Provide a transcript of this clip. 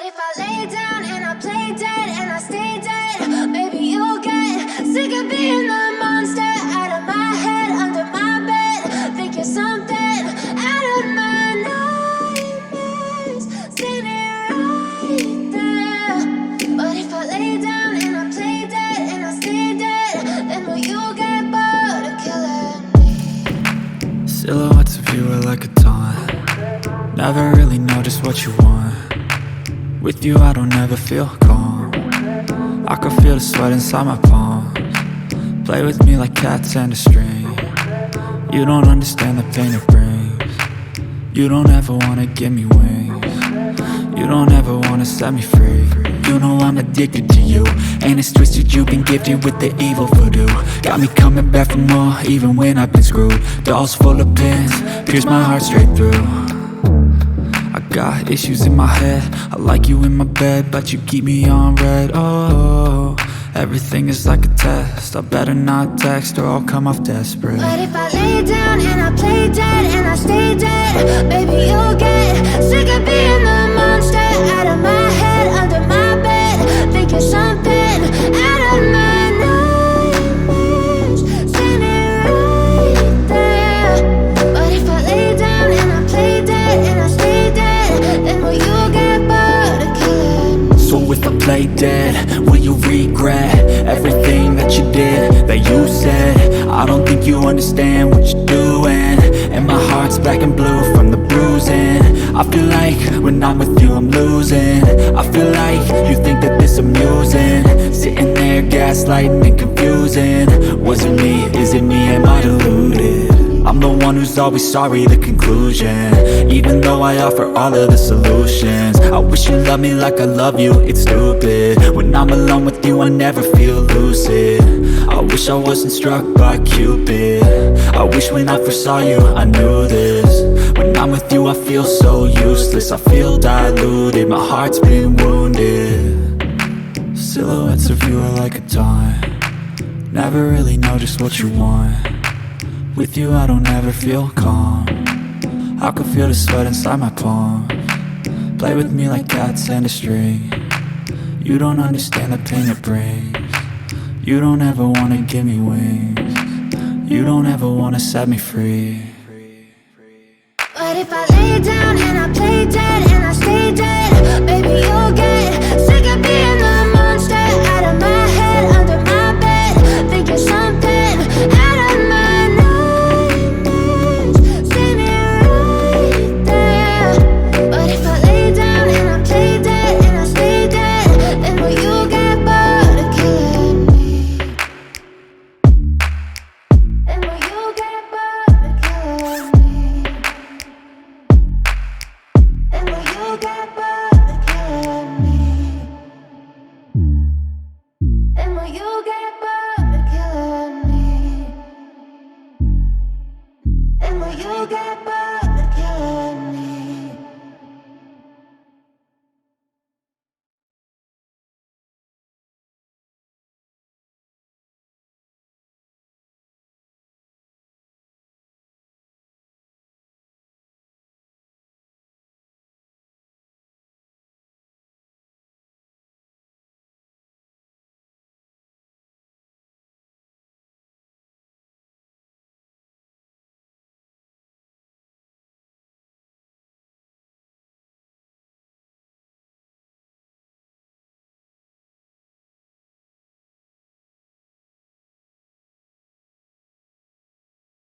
if I lay down and I play dead and I stay dead? Maybe you'll get sick of being the monster out of my head, under my bed. Think you're something out of my nightmares, standing right there. But if I lay down and I play dead and I stay dead, then will you get bored of killing me? Silhouettes of you are like a taunt. Never really know just what you want. With you I don't ever feel calm. I can feel the sweat inside my palms. Play with me like cats and a string. You don't understand the pain it brings. You don't ever wanna give me wings. You don't ever wanna set me free. You know I'm addicted to you, and it's twisted, you've been gifted with the evil voodoo. Got me coming back for more, even when I've been screwed. Dolls full of pins, pierce my heart straight through. I got issues in my head, I like you in my bed, but you keep me on red. Oh, everything is like a test, I better not text or I'll come off desperate. But if I lay down and I play dead and I stay dead, baby you'll get sick of being the monster out of my head, under my bed. Think you're something out of my nightmares, standing right there. But if I lay down and I play dead and I stay dead, then will you get bored of killing me? So if I play dead, will you regret everything that you did, that you said? I don't think you understand what you're doing, and my heart's black and blue from the bruising. I feel like when I'm with you I'm losing. I feel like you think that this amusing, sitting there gaslighting and confusing. Was it me? Is it me? Am I deluded? I'm the one who's always sorry, the conclusion, even though I offer all of the solutions. I wish you loved me like I love you, it's stupid. When I'm alone with you I never feel lucid. I wish I wasn't struck by Cupid. I wish when I first saw you I knew this. When I'm with you I feel so useless, I feel diluted, my heart's been wounded. Silhouettes of you are like a taunt. Never really know just what you want. With you I don't ever feel calm. I can feel the sweat inside my palms. Play with me like cats and a string. You don't understand the pain it brings. You don't ever wanna give me wings. You don't ever wanna set me free. But if I lay down and I play dead and I stay dead,